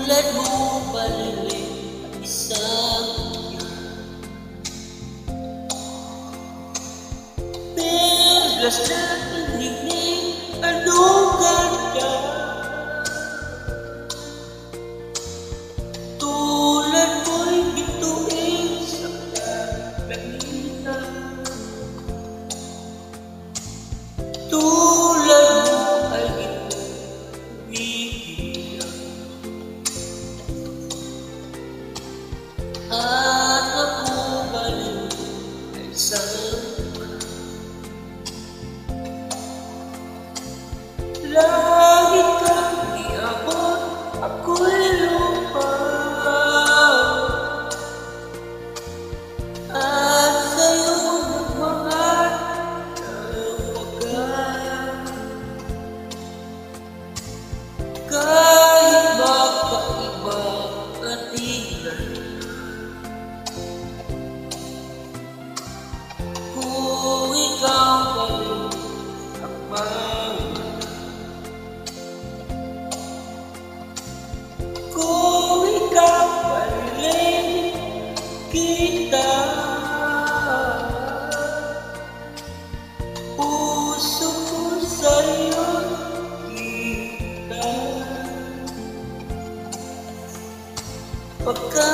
Tulad mo palilim at isang perlas na pinigning, anong ganda. Tulad mo'y bituin sa kalangitan. Tulad mo ay ito umiiyak. At ako baliw ay isang langit kang iabot, ako'y lupa. At sa'yo nagmahal ng wagas. Kahit magkaiba ang tingnan, kung ikaw pa rin ang kung ikaw palilim kita, puso ko sa'yo kita. Pagka